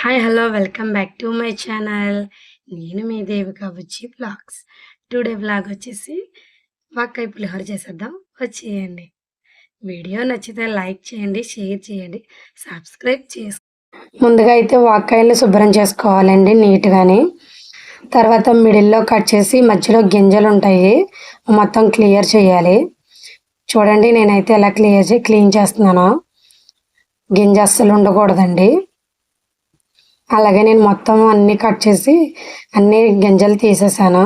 Hi hello welcome back to my channel. నేను మీ దేవిక బుజ్జి vlogs. Today vlog వచ్చేసి వాక్కాయ పులిహోర చేసేద్దాం, వచ్చేయండి. వీడియో నచ్చితే లైక్ చేయండి, షేర్ చేయండి, సబ్స్క్రైబ్ చేసుకో. ముందుగా అయితే వాక్కాయలు శుభ్రం చేసుకోవాలండి నీట్గాని. తర్వాత మిడిల్లో కట్ చేసి మధ్యలో గింజలు ఉంటాయి మొత్తం క్లియర్ చేయాలి. చూడండి నేనైతే ఎలా క్లీన్ చేస్తున్నానో. గింజ అస్సలు ఉండకూడదండి. అలాగే నేను మొత్తం అన్నీ కట్ చేసి అన్ని గింజలు తీసేసాను.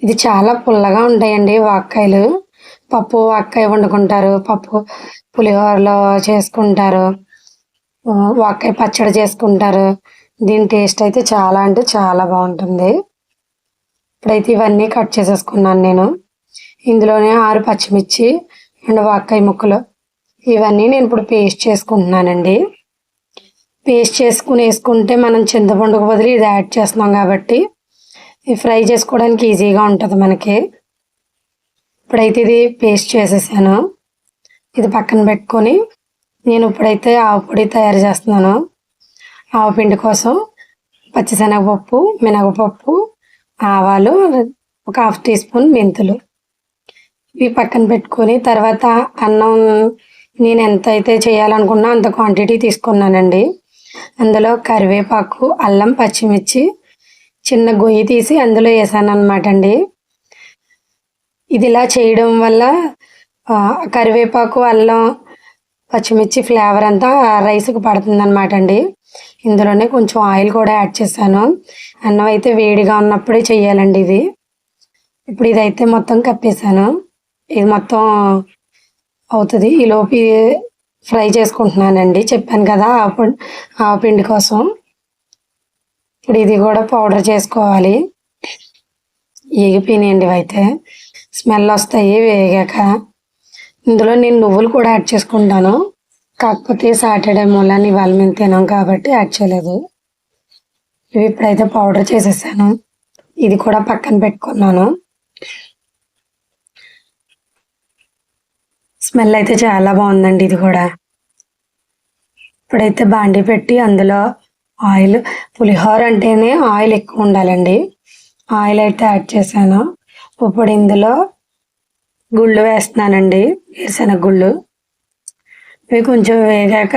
ఇది చాలా పుల్లగా ఉంటాయండి వాక్కాయలు. పప్పు వాక్కాయ వండుకుంటారు, పప్పు పులిహోరలో చేసుకుంటారు, వాక్కాయ పచ్చడి చేసుకుంటారు. దీని టేస్ట్ అయితే చాలా అంటే చాలా బాగుంటుంది. ఇప్పుడైతే ఇవన్నీ కట్ చేసేసుకున్నాను నేను. ఇందులోనే 6 పచ్చిమిర్చి అండ్ వాక్కాయ ముక్కలు ఇవన్నీ నేను ఇప్పుడు పేస్ట్ చేసుకుంటున్నానండి. పేస్ట్ వేసుకుంటే మనం చింతపండుకు బదులు ఇది యాడ్ చేస్తున్నాం కాబట్టి ఫ్రై చేసుకోవడానికి ఈజీగా ఉంటుంది మనకి. ఇప్పుడైతే ఇది పేస్ట్ చేసేసాను. ఇది పక్కన పెట్టుకొని నేను ఇప్పుడైతే ఆవు పొడి తయారు చేస్తున్నాను. ఆవు పిండి కోసం పచ్చిశనగపప్పు, మినపప్పు, ఆవాలు, ఒక 1/2 టీ స్పూన్ మెంతులు ఇవి పక్కన పెట్టుకొని తర్వాత అన్నం నేను ఎంత అయితే చేయాలనుకున్నా అంత క్వాంటిటీ తీసుకున్నానండి. అందులో కరివేపాకు, అల్లం, పచ్చిమిర్చి చిన్న గొయ్యి తీసి అందులో వేసాను అనమాట అండి. ఇది ఇలా చేయడం వల్ల కరివేపాకు, అల్లం, పచ్చిమిర్చి ఫ్లేవర్ అంతా రైస్కి పడుతుంది అనమాట అండి. ఇందులోనే కొంచెం ఆయిల్ కూడా యాడ్ చేశాను. అన్నం అయితే వేడిగా ఉన్నప్పుడే చేయాలండి ఇది. ఇప్పుడు ఇదైతే మొత్తం కప్పేశాను. ఇది మొత్తం అవుతుంది. ఈలోపు ఫ్రై చేసుకుంటున్నానండి. చెప్పాను కదా ఆవు పిండి కోసం. ఇప్పుడు ఇది కూడా పౌడర్ చేసుకోవాలి. ఏగిపోయినాయండి ఇవైతే, స్మెల్ వస్తాయి వేగాక. ఇందులో నేను నువ్వులు కూడా యాడ్ చేసుకుంటాను, కాకపోతే సాటర్డే మూలని ఇవాళ మేము తినాం కాబట్టి యాడ్ చేయలేదు. ఇవి ఇప్పుడైతే పౌడర్ చేసేసాను. ఇది కూడా పక్కన పెట్టుకున్నాను. స్మెల్ అయితే చాలా బాగుందండి ఇది కూడా. ఇప్పుడైతే బాండి పెట్టి అందులో ఆయిల్, పులిహోర అంటేనే ఆయిల్ ఎక్కువ ఉండాలండి. ఆయిల్ అయితే యాడ్ చేశాను. ఇప్పుడు ఇందులో గుళ్ళు వేస్తున్నానండి, వేరుశనగ గుళ్ళు. ఇవి కొంచెం వేగాక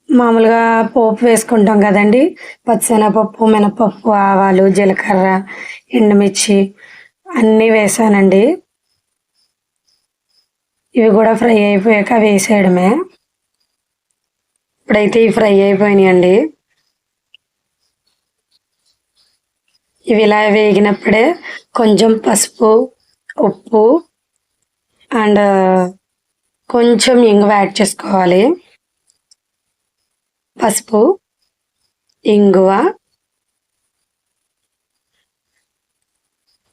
మామూలుగా పోపు వేసుకుంటాం కదండి, పచ్చిశనగపప్పు, మినపప్పు, ఆవాలు, జీలకర్ర, ఎండుమిర్చి అన్నీ వేసానండి. ఇవి కూడా ఫ్రై అయిపోయాక వేసేయడమే. ఇప్పుడైతే ఇవి ఫ్రై అయిపోయినాయండి. ఇవి ఇలా వేగినప్పుడే కొంచెం పసుపు, ఉప్పు అండ్ కొంచెం ఇంగువ యాడ్ చేసుకోవాలి. పసుపు, ఇంగువ,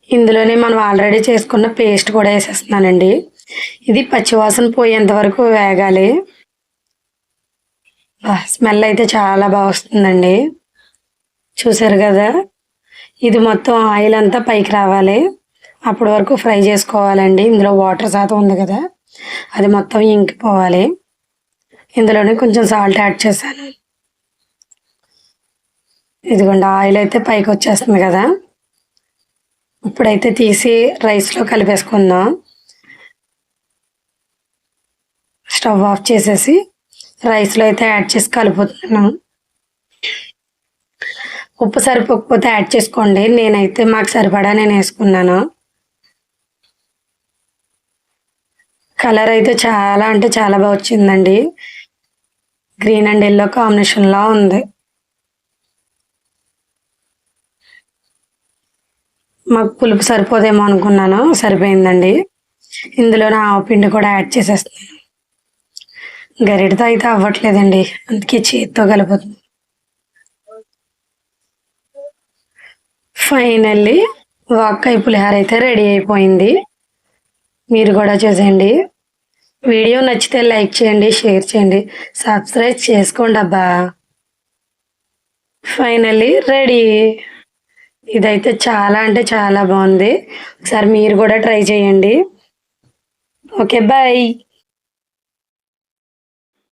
ఇందులోనే మనం ఆల్రెడీ చేసుకున్న పేస్ట్ కూడా వేసేస్తున్నానండి. ఇది పచ్చివాసన పోయేంత వరకు వేగాలి. స్మెల్ అయితే చాలా బాగా వస్తుందండి. చూసారు కదా, ఇది మొత్తం ఆయిల్ అంతా పైకి రావాలి. అప్పటి వరకు ఫ్రై చేసుకోవాలండి. ఇందులో వాటర్ శాతం ఉంది కదా, అది మొత్తం ఇంకిపోవాలి. ఇందులోనే కొంచెం సాల్ట్ యాడ్ చేశాను. ఇదిగోండి ఆయిల్ అయితే పైకి వచ్చేస్తుంది కదా. ఇప్పుడైతే తీసి రైస్లో కలిపేసుకుందాం. స్టవ్ ఆఫ్ చేసేసి రైస్లో అయితే యాడ్ చేసి కలుపుతున్నాను. ఉప్పు సరిపోకపోతే యాడ్ చేసుకోండి. నేనైతే మాకు సరిపడా నేను వేసుకున్నాను. కలర్ అయితే చాలా అంటే చాలా బాగా వచ్చిందండి. గ్రీన్ అండ్ ఎల్లో కాంబినేషన్లో ఉంది. మాకు పులుపు సరిపోదేమో అనుకున్నాను, సరిపోయిందండి. ఇందులో నా ఆవు పిండి కూడా యాడ్ చేసేస్తున్నాను. గరిటతో అయితే అవ్వట్లేదండి, అందుకే చేతితో కలుపుతుంది. ఫైనల్లీ వాక్కాయ పులిహోర అయితే రెడీ అయిపోయింది. మీరు కూడా చూసేయండి. వీడియో నచ్చితే లైక్ చేయండి, షేర్ చేయండి, సబ్స్క్రైబ్ చేసుకోండి అబ్బా. Finally ready. ఇదైతే చాలా అంటే చాలా బాగుంది. ఒకసారి మీరు కూడా ట్రై చేయండి. Okay, bye.